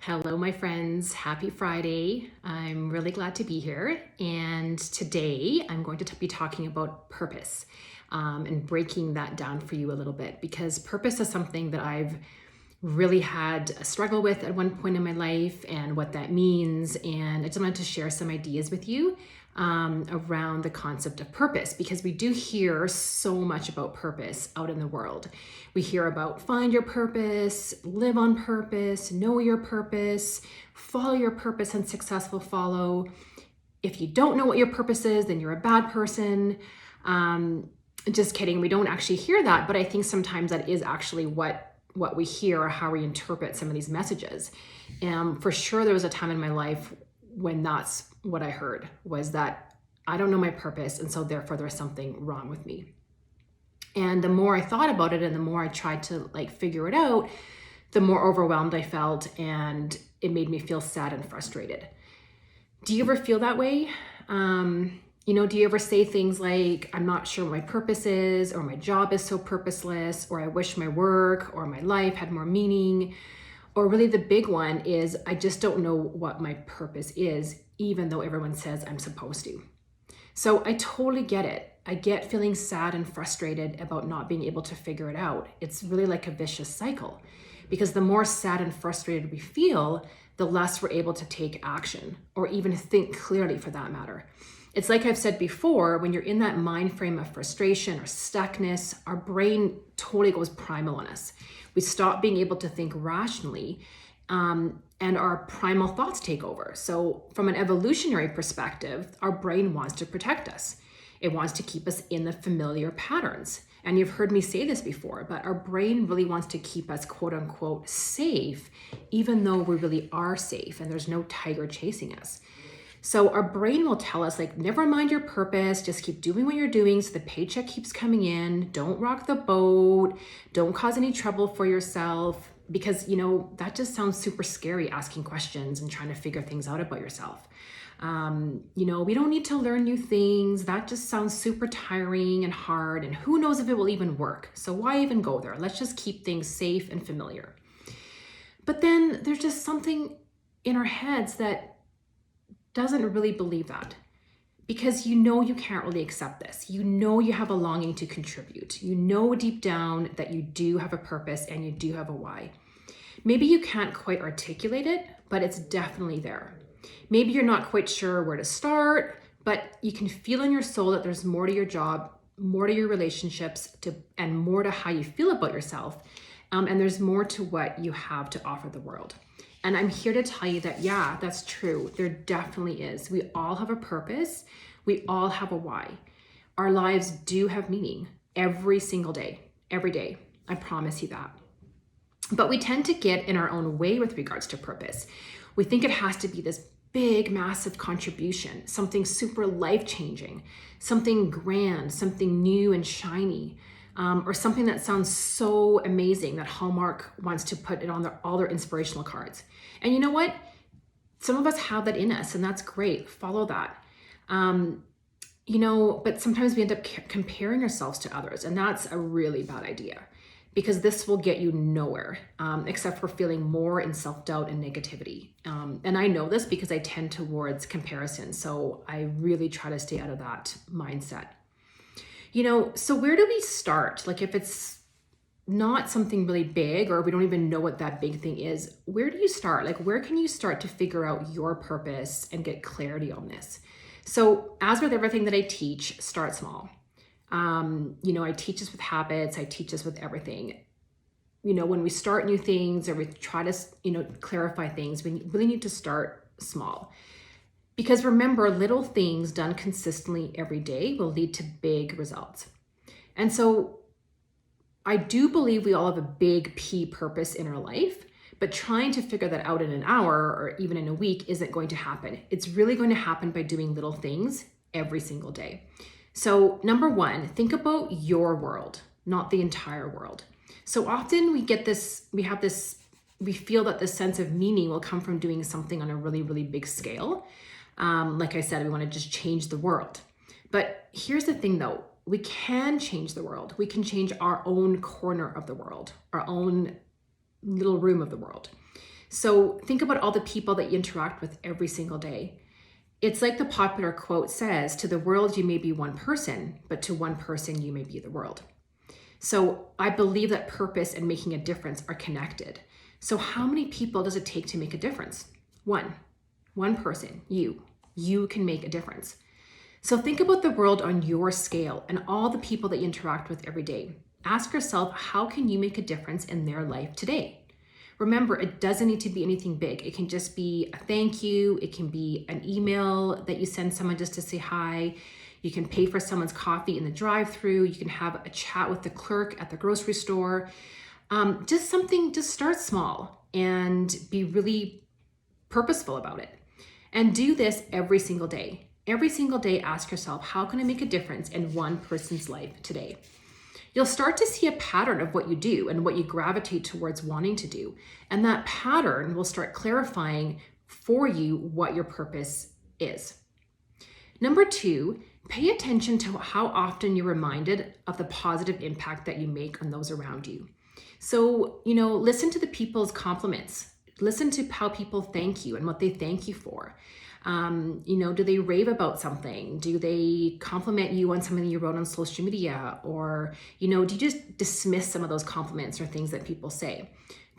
Hello, my friends. Happy Friday. I'm really glad to be here. And today I'm going to be talking about purpose and breaking that down for you a little bit, because purpose is something that I've really had a struggle with at one point in my life and what that means. And I just wanted to share some ideas with you around the concept of purpose, because we do hear so much about purpose out in the world. We hear about find your purpose, live on purpose, know your purpose, follow your purpose, and success will follow. If you don't know what your purpose is, then you're a bad person. Just kidding. We don't actually hear that, but I think sometimes that is actually what we hear or how we interpret some of these messages. For sure, there was a time in my life when that's what I heard, was that I don't know my purpose, and so therefore there's something wrong with me. And the more I thought about it and the more I tried to figure it out, the more overwhelmed I felt, and it made me feel sad and frustrated. Do you ever feel that way? Do you ever say things like, I'm not sure what my purpose is, or my job is so purposeless, or I wish my work or my life had more meaning? Or really the big one is, I just don't know what my purpose is, even though everyone says I'm supposed to. So I totally get it. I get feeling sad and frustrated about not being able to figure it out. It's really like a vicious cycle, because the more sad and frustrated we feel, the less we're able to take action or even think clearly, for that matter. It's like I've said before, when you're in that mind frame of frustration or stuckness, our brain totally goes primal on us. We stop being able to think rationally, and our primal thoughts take over. So from an evolutionary perspective, our brain wants to protect us. It wants to keep us in the familiar patterns. And you've heard me say this before, but our brain really wants to keep us quote unquote safe, even though we really are safe and there's no tiger chasing us. So our brain will tell us, never mind your purpose, just keep doing what you're doing so the paycheck keeps coming in. Don't rock the boat. Don't cause any trouble for yourself, because, that just sounds super scary, asking questions and trying to figure things out about yourself. We don't need to learn new things. That just sounds super tiring and hard, and who knows if it will even work. So why even go there? Let's just keep things safe and familiar. But then there's just something in our heads that doesn't really believe that, because you can't really accept this. You have a longing to contribute. Deep down that you do have a purpose and you do have a why. Maybe you can't quite articulate it, but it's definitely there. Maybe you're not quite sure where to start, but you can feel in your soul that there's more to your job, more to your relationships, and more to how you feel about yourself. And there's more to what you have to offer the world. And I'm here to tell you that, yeah, that's true. There definitely is. We all have a purpose. We all have a why. Our lives do have meaning every single day, every day. I promise you that. But we tend to get in our own way with regards to purpose. We think it has to be this big, massive contribution, something super life-changing, something grand, something new and shiny, or something that sounds so amazing that Hallmark wants to put it on all their inspirational cards. And you know what? Some of us have that in us, and that's great. Follow that. But sometimes we end up comparing ourselves to others, and that's a really bad idea, because this will get you nowhere, except for feeling more in self-doubt and negativity. And I know this because I tend towards comparison, so I really try to stay out of that mindset. So where do we start? If it's not something really big, or we don't even know what that big thing is, where do you start? Where can you start to figure out your purpose and get clarity on this? So as with everything that I teach, start small. I teach this with habits. I teach this with everything. When we start new things or we try to, clarify things, we really need to start small. Because remember, little things done consistently every day will lead to big results. And so I do believe we all have a big P purpose in our life, but trying to figure that out in an hour or even in a week isn't going to happen. It's really going to happen by doing little things every single day. So number one, think about your world, not the entire world. So often we feel that this sense of meaning will come from doing something on a really, really big scale. Like I said, we want to just change the world. But here's the thing though, we can change the world. We can change our own corner of the world, our own little room of the world. So think about all the people that you interact with every single day. It's like the popular quote says, to the world you may be one person, but to one person you may be the world. So I believe that purpose and making a difference are connected. So how many people does it take to make a difference? One person, you can make a difference. So think about the world on your scale and all the people that you interact with every day. Ask yourself, how can you make a difference in their life today? Remember, it doesn't need to be anything big. It can just be a thank you. It can be an email that you send someone just to say hi. You can pay for someone's coffee in the drive-thru. You can have a chat with the clerk at the grocery store. Just start small and be really purposeful about it. And do this every single day. Every single day, ask yourself, how can I make a difference in one person's life today? You'll start to see a pattern of what you do and what you gravitate towards wanting to do. And that pattern will start clarifying for you what your purpose is. Number 2, pay attention to how often you're reminded of the positive impact that you make on those around you. So, listen to the people's compliments. Listen to how people thank you and what they thank you for. Do they rave about something? Do they compliment you on something you wrote on social media? Or, do you just dismiss some of those compliments or things that people say?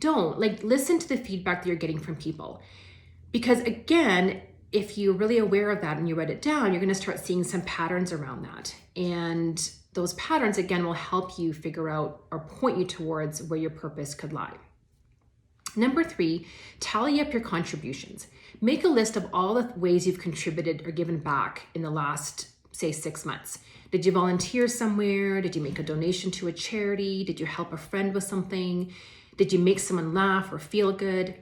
Don't. Listen to the feedback that you're getting from people. Because again, if you're really aware of that and you write it down, you're going to start seeing some patterns around that. And those patterns, again, will help you figure out or point you towards where your purpose could lie. Number 3, tally up your contributions. Make a list of all the ways you've contributed or given back in the last, say, 6 months. Did you volunteer somewhere? Did you make a donation to a charity? Did you help a friend with something? Did you make someone laugh or feel good?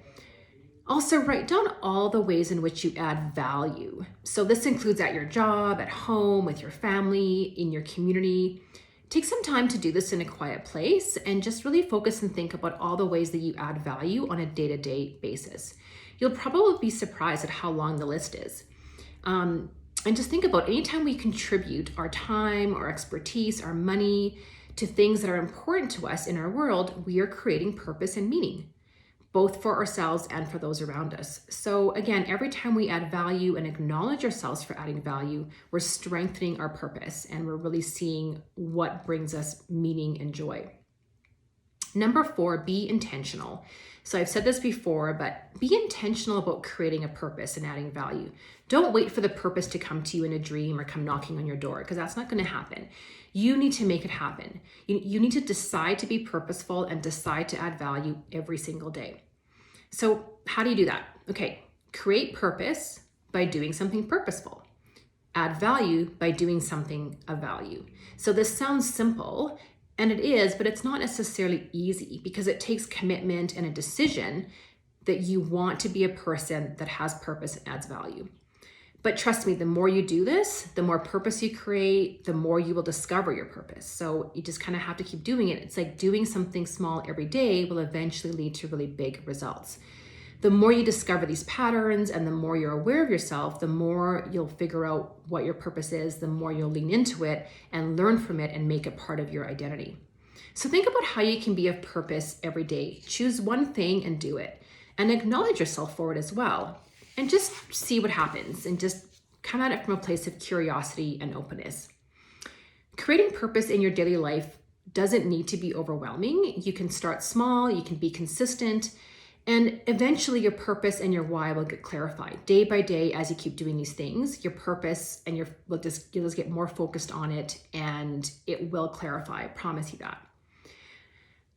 Also, write down all the ways in which you add value. So this includes at your job, at home, with your family, in your community. Take some time to do this in a quiet place and just really focus and think about all the ways that you add value on a day-to-day basis. You'll probably be surprised at how long the list is. And just think about anytime we contribute our time, our expertise, our money to things that are important to us in our world, we are creating purpose and meaning, both for ourselves and for those around us. So again, every time we add value and acknowledge ourselves for adding value, we're strengthening our purpose and we're really seeing what brings us meaning and joy. Number 4, be intentional. So I've said this before, but be intentional about creating a purpose and adding value. Don't wait for the purpose to come to you in a dream or come knocking on your door, because that's not going to happen. You need to make it happen. You need to decide to be purposeful and decide to add value every single day. So how do you do that? Okay, create purpose by doing something purposeful. Add value by doing something of value. So this sounds simple, and it is, but it's not necessarily easy because it takes commitment and a decision that you want to be a person that has purpose and adds value. But trust me, the more you do this, the more purpose you create, the more you will discover your purpose. So you just kind of have to keep doing it. It's like doing something small every day will eventually lead to really big results. The more you discover these patterns and the more you're aware of yourself, the more you'll figure out what your purpose is, the more you'll lean into it and learn from it and make it part of your identity. So think about how you can be of purpose every day. Choose one thing and do it, and acknowledge yourself for it as well. And just see what happens and just come at it from a place of curiosity and openness. Creating purpose in your daily life doesn't need to be overwhelming. You can start small, you can be consistent, and eventually your purpose and your why will get clarified. Day by day, as you keep doing these things, your purpose and you'll just get more focused on it, and it will clarify. I promise you that.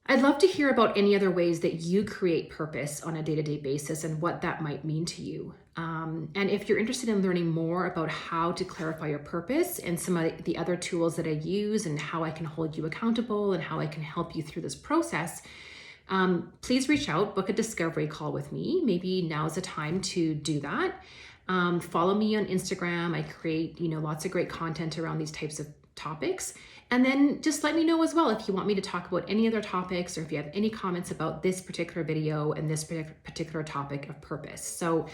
I'd love to hear about any other ways that you create purpose on a day-to-day basis and what that might mean to you. And if you're interested in learning more about how to clarify your purpose and some of the other tools that I use and how I can hold you accountable and how I can help you through this process, please reach out, book a discovery call with me. Maybe now's the time to do that. Follow me on Instagram. I create, lots of great content around these types of topics. And then just let me know as well if you want me to talk about any other topics or if you have any comments about this particular video and this particular topic of purpose. So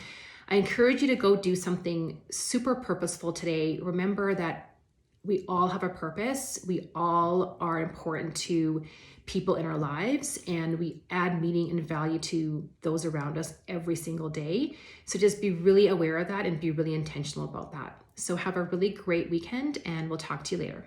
I encourage you to go do something super purposeful today. Remember that we all have a purpose. We all are important to people in our lives, and we add meaning and value to those around us every single day. So just be really aware of that and be really intentional about that. So have a really great weekend, and we'll talk to you later.